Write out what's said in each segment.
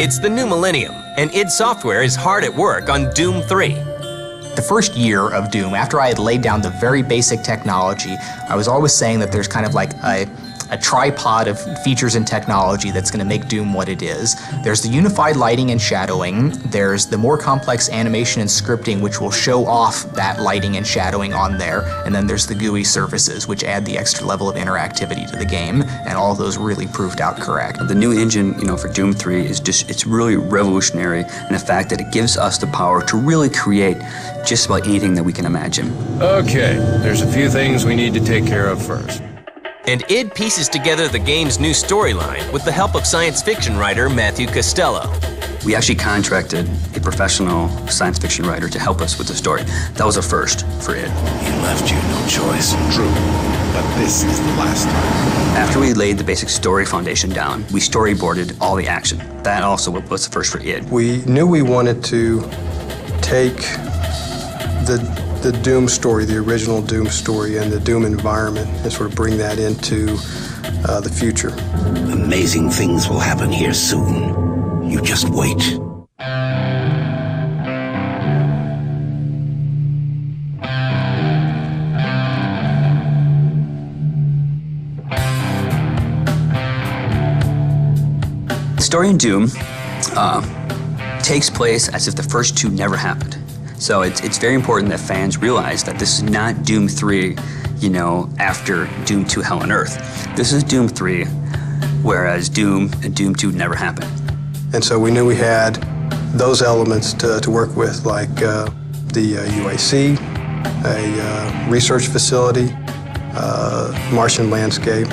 It's the new millennium, and id Software is hard at work on Doom 3. The first year of Doom, after I had laid down the very basic technology, I was always saying that there's kind of like a tripod of features and technology that's going to make Doom what it is. There's the unified lighting and shadowing. There's the more complex animation and scripting, which will show off that lighting and shadowing on there. And then there's the GUI surfaces, which add the extra level of interactivity to the game. And all of those really proved out correct. The new engine, for Doom 3 is it's really revolutionary in the fact that it gives us the power to really create just about anything that we can imagine. Okay, there's a few things we need to take care of first. And id pieces together the game's new storyline with the help of science fiction writer Matthew Costello. We actually contracted a professional science fiction writer to help us with the story. That was a first for id. He left you no choice. True, but this is the last time. After we laid the basic story foundation down, we storyboarded all the action. That also was the first for id. We knew we wanted to take the Doom story, the original Doom story, and the Doom environment, and sort of bring that into the future. Amazing things will happen here soon. You just wait. The story in Doom takes place as if the first two never happened. So it's very important that fans realize that this is not Doom 3, after Doom 2 Hell on Earth. This is Doom 3, whereas Doom and Doom 2 never happened. And so we knew we had those elements to work with, like the UAC, a research facility, Martian landscape.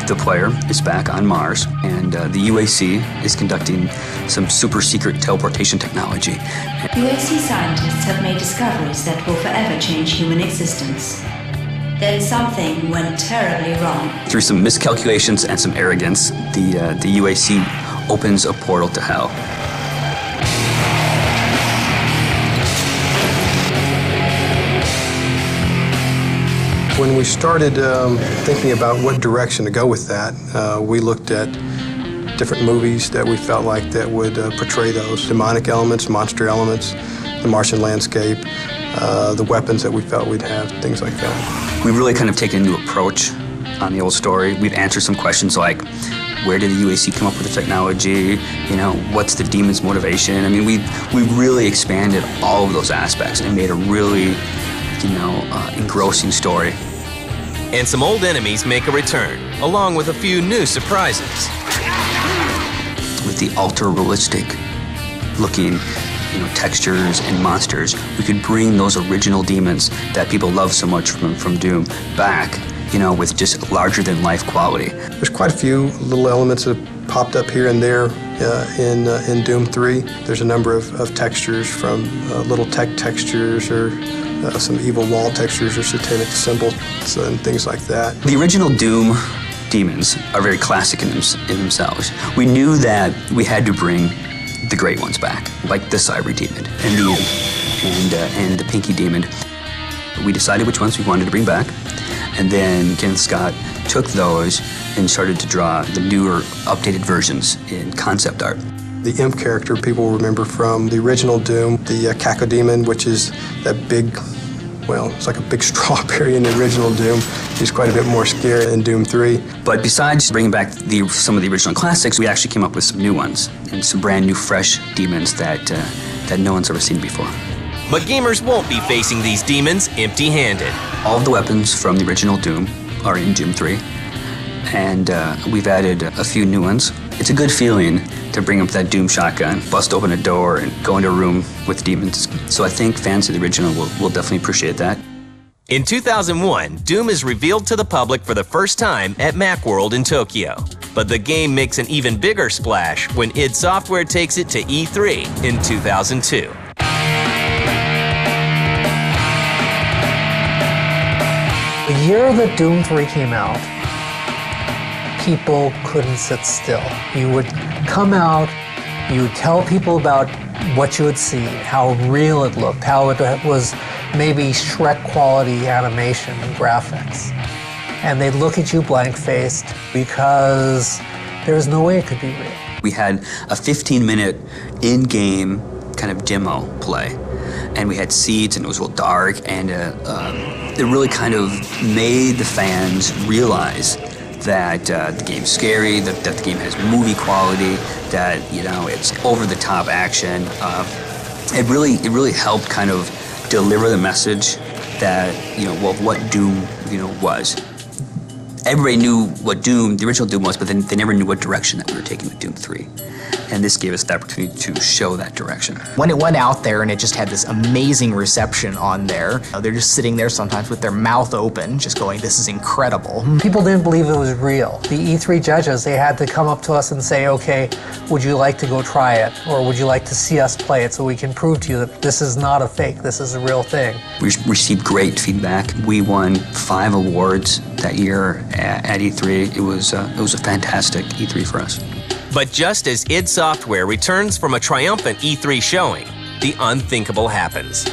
The player is back on Mars, and the UAC is conducting some super secret teleportation technology. UAC scientists have made discoveries that will forever change human existence. Then something went terribly wrong. Through some miscalculations and some arrogance, the UAC opens a portal to hell. When we started thinking about what direction to go with that, we looked at different movies that we felt like that would portray those demonic elements, monster elements, the Martian landscape, the weapons that we felt we'd have, things like that. We've really kind of taken a new approach on the old story. We've answered some questions like, where did the UAC come up with the technology? What's the demon's motivation? I mean, we've really expanded all of those aspects and made a really, engrossing story. And some old enemies make a return, along with a few new surprises. With the ultra-realistic looking, textures and monsters, we could bring those original demons that people love so much from Doom back, with just larger-than-life quality. There's quite a few little elements that have popped up here and there in Doom 3. There's a number of textures, from little tech textures or some evil wall textures or satanic symbols and things like that. The original Doom demons are very classic in themselves. We knew that we had to bring the great ones back, like the Cyber Demon and the Pinky Demon. We decided which ones we wanted to bring back, and then Kenneth Scott took those and started to draw the newer, updated versions in concept art. The Imp character people remember from the original Doom, the Cacodemon, which is that big, it's like a big strawberry in the original Doom. He's quite a bit more scary in Doom 3. But besides bringing back some of the original classics, we actually came up with some new ones and some brand new, fresh demons that no one's ever seen before. But gamers won't be facing these demons empty-handed. All of the weapons from the original Doom are in Doom 3, and we've added a few new ones. It's a good feeling to bring up that Doom shotgun, bust open a door, and go into a room with demons. So I think fans of the original will definitely appreciate that. In 2001, Doom is revealed to the public for the first time at Macworld in Tokyo. But the game makes an even bigger splash when id Software takes it to E3 in 2002. The year that Doom 3 came out, people couldn't sit still. You would come out, you would tell people about what you had seen, how real it looked, how it was maybe Shrek quality animation and graphics. And they'd look at you blank-faced because there was no way it could be real. We had a 15-minute in-game kind of demo play, and we had seats, and it was real dark, and it really kind of made the fans realize that the game's scary, that the game has movie quality, that it's over-the-top action. It really helped kind of deliver the message that what Doom was. Everybody knew what Doom, the original Doom was, but then they never knew what direction that we were taking with Doom 3. And this gave us the opportunity to show that direction. When it went out there and it just had this amazing reception on there, they're just sitting there sometimes with their mouth open, just going, this is incredible. People didn't believe it was real. The E3 judges, they had to come up to us and say, okay, would you like to go try it? Or would you like to see us play it so we can prove to you that this is not a fake, this is a real thing? We received great feedback. We won 5 awards that year at E3. It was a fantastic E3 for us. But just as id Software returns from a triumphant E3 showing, the unthinkable happens.